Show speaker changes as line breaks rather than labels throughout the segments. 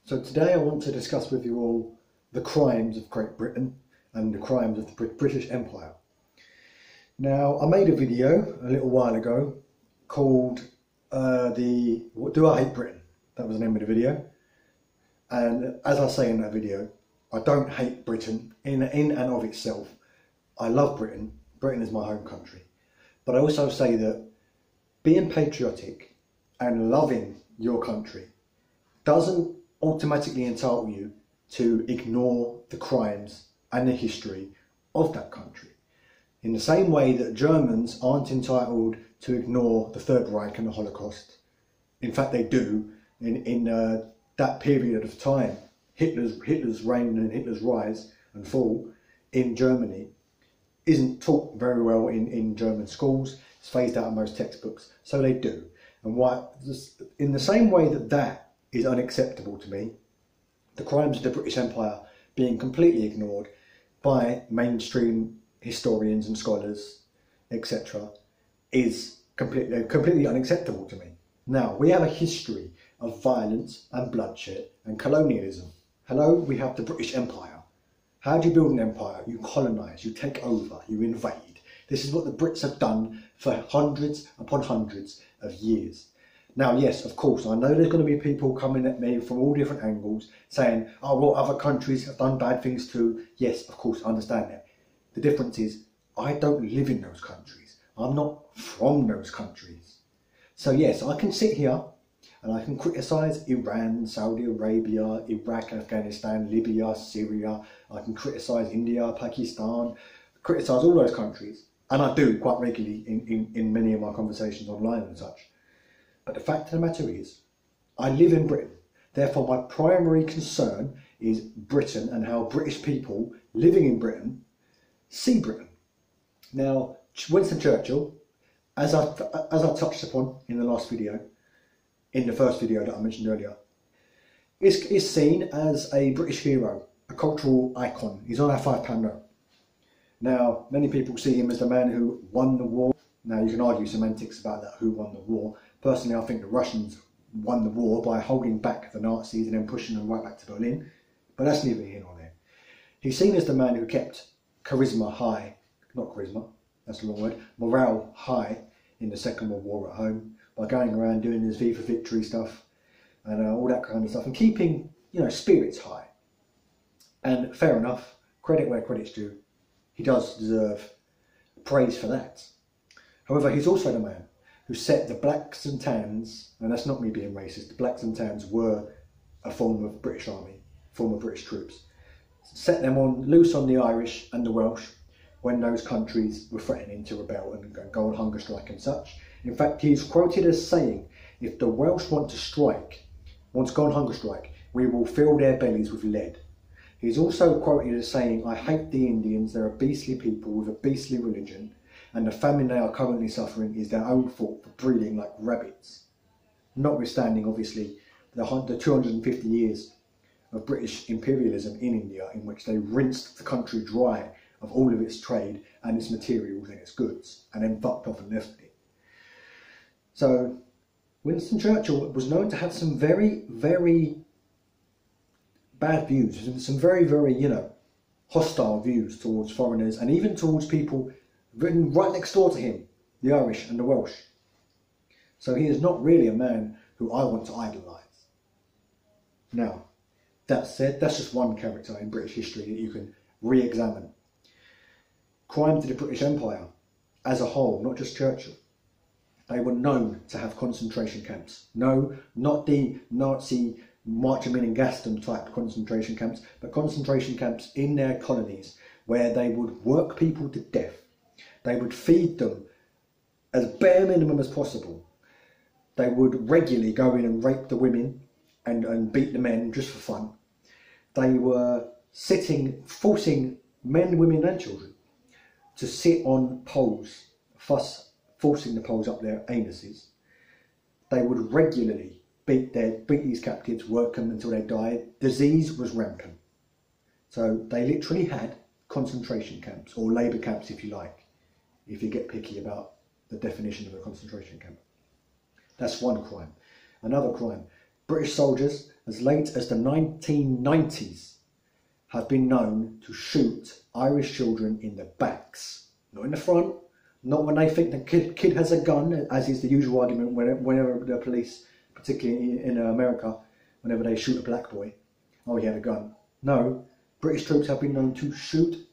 So today I want to discuss with you all the crimes of Great Britain and the crimes of the British Empire. Now, I made a video a little while ago called Do I Hate Britain? That was the name of the video. And as I say in that video, I don't hate Britain in and of itself. I love Britain. Britain is my home country. But I also say that being patriotic and loving your country doesn't automatically entitle you to ignore the crimes and the history of that country. In the same way that Germans aren't entitled to ignore the Third Reich and the Holocaust. In fact, they do. In that period of time, Hitler's reign and Hitler's rise and fall in Germany isn't taught very well in German schools. It's phased out of most textbooks, so they do. And in the same way that is unacceptable to me, the crimes of the British Empire being completely ignored by mainstream historians and scholars, etc., is completely unacceptable to me. Now, we have a history of violence and bloodshed and colonialism. Hello, we have the British Empire. How do you build an empire? You colonise, you take over, you invade. This is what the Brits have done for hundreds upon hundreds of years. Now, yes, of course, I know there's going to be people coming at me from all different angles saying, oh, well, other countries have done bad things too. Yes, of course, I understand that. The difference is, I don't live in those countries. I'm not from those countries. So yes, I can sit here and I can criticise Iran, Saudi Arabia, Iraq, Afghanistan, Libya, Syria. I can criticise India, Pakistan, criticise all those countries. And I do quite regularly in many of my conversations online and such. But the fact of the matter is, I live in Britain. Therefore, my primary concern is Britain and how British people living in Britain see Britain. Now, Winston Churchill, as I touched upon in the last video, in the first video that I mentioned earlier, is seen as a British hero, a cultural icon. He's on our £5 note. Now, many people see him as the man who won the war. Now, you can argue semantics about that, who won the war. Personally, I think the Russians won the war by holding back the Nazis and then pushing them right back to Berlin. But that's neither here nor there. He's seen as the man who kept charisma high, not charisma, that's the wrong word, morale high in the Second World War at home by going around doing his V for Victory stuff and all that kind of stuff and keeping, spirits high. And fair enough, credit where credit's due. He does deserve praise for that. However, he's also the man who set the blacks and tans, and that's not me being racist, the blacks and tans were a form of British army, form of British troops, set them loose on the Irish and the Welsh when those countries were threatening to rebel and go on hunger strike and such. In fact, he's quoted as saying, if the Welsh want to go on hunger strike, we will fill their bellies with lead. He's also quoted as saying, I hate the Indians, they're a beastly people with a beastly religion, and the famine they are currently suffering is their own fault for breeding like rabbits. Notwithstanding, obviously, the 250 years of British imperialism in India, in which they rinsed the country dry of all of its trade and its materials and its goods, and then fucked off and left it. So, Winston Churchill was known to have some very, very bad views, some very, very, hostile views towards foreigners and even towards people written right next door to him, the Irish and the Welsh. So he is not really a man who I want to idolise. Now, that said, that's just one character in British history that you can re-examine. Crimes of the British Empire as a whole, not just Churchill. They were known to have concentration camps. No, not the Nazi March them in and gas them type concentration camps, but concentration camps in their colonies where they would work people to death. They would feed them as bare minimum as possible. They would regularly go in and rape the women and beat the men just for fun. They were forcing men, women and children to sit on poles, forcing the poles up their anuses. They would regularly beat these captives, work them until they died. Disease was rampant. So they literally had concentration camps, or labour camps if you like, if you get picky about the definition of a concentration camp. That's one crime. Another crime, British soldiers, as late as the 1990s, have been known to shoot Irish children in the backs, not in the front, not when they think the kid has a gun, as is the usual argument whenever the police, particularly in America, whenever they shoot a black boy, oh, he had a gun. No, British troops have been known to shoot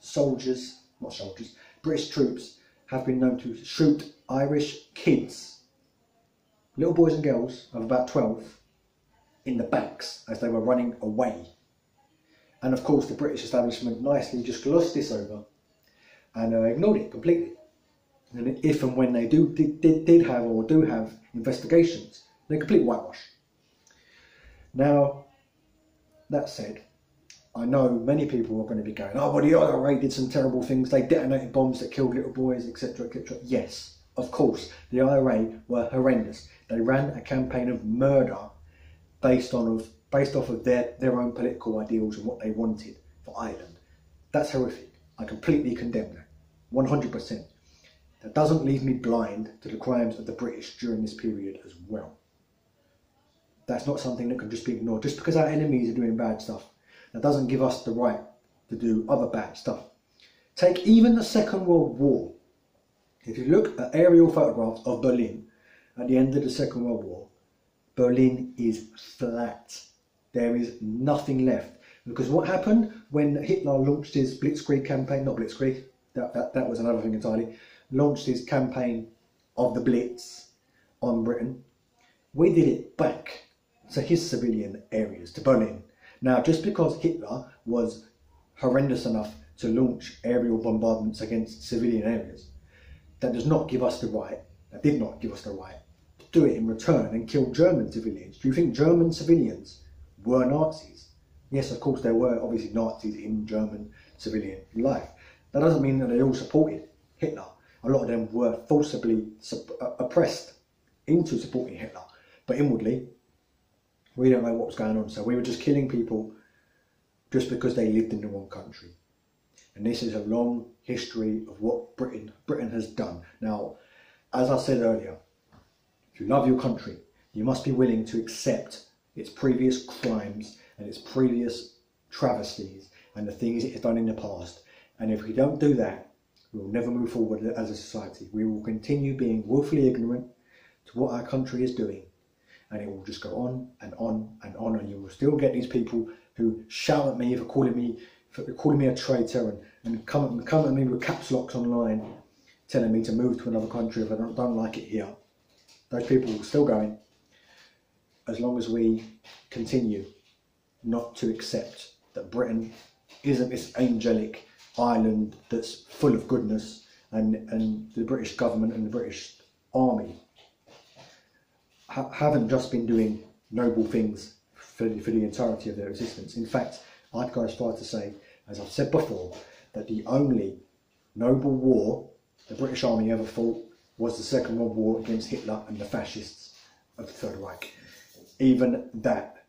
British troops have been known to shoot Irish kids, little boys and girls of about 12, in the backs as they were running away. And of course the British establishment nicely just glossed this over and ignored it completely. And if and when they did have or do have investigations, they're complete whitewash. Now, that said, I know many people are going to be going, oh, well, the IRA did some terrible things. They detonated bombs that killed little boys, etc., etc. Yes, of course, the IRA were horrendous. They ran a campaign of murder based off of their own political ideals and what they wanted for Ireland. That's horrific. I completely condemn that, 100%. That doesn't leave me blind to the crimes of the British during this period as well. That's not something that can just be ignored. Just because our enemies are doing bad stuff, that doesn't give us the right to do other bad stuff. Take even the Second World War. If you look at aerial photographs of Berlin at the end of the Second World War, Berlin is flat. There is nothing left. Because what happened when Hitler launched his Blitzkrieg campaign, not Blitzkrieg, that was another thing entirely, launched his campaign of the Blitz on Britain, we did it back to his civilian areas, to Berlin. Now, just because Hitler was horrendous enough to launch aerial bombardments against civilian areas, that does not give us the right, that did not give us the right to do it in return and kill German civilians. Do you think German civilians were Nazis? Yes, of course there were obviously Nazis in German civilian life. That doesn't mean that they all supported Hitler. A lot of them were forcibly oppressed into supporting Hitler. But inwardly, we don't know what was going on. So we were just killing people just because they lived in the wrong country. And this is a long history of what Britain has done. Now, as I said earlier, if you love your country, you must be willing to accept its previous crimes and its previous travesties and the things it has done in the past. And if we don't do that, we will never move forward as a society. We will continue being willfully ignorant to what our country is doing. And it will just go on and on and on. And you will still get these people who shout at me for calling me a traitor and come at me with caps locks online, telling me to move to another country if I don't like it here. Those people will still going as long as we continue not to accept that Britain isn't this angelic island that's full of goodness, and the British government and the British army haven't just been doing noble things for the entirety of their existence. In fact, I'd go as far to say, as I've said before, that the only noble war the British Army ever fought was the Second World War against Hitler and the fascists of the Third Reich. Even that,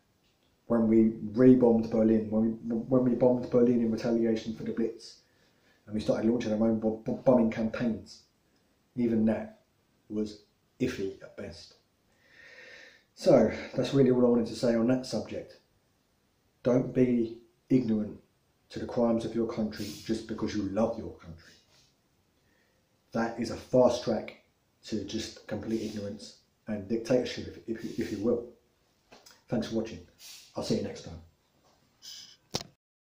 when we rebombed Berlin, when we bombed Berlin in retaliation for the Blitz, and we started launching our own bombing campaigns, even that was iffy at best. So that's really all I wanted to say on that subject. Don't be ignorant to the crimes of your country just because you love your country. That is a fast track to just complete ignorance and dictatorship, if you will. Thanks for watching. I'll see you next time.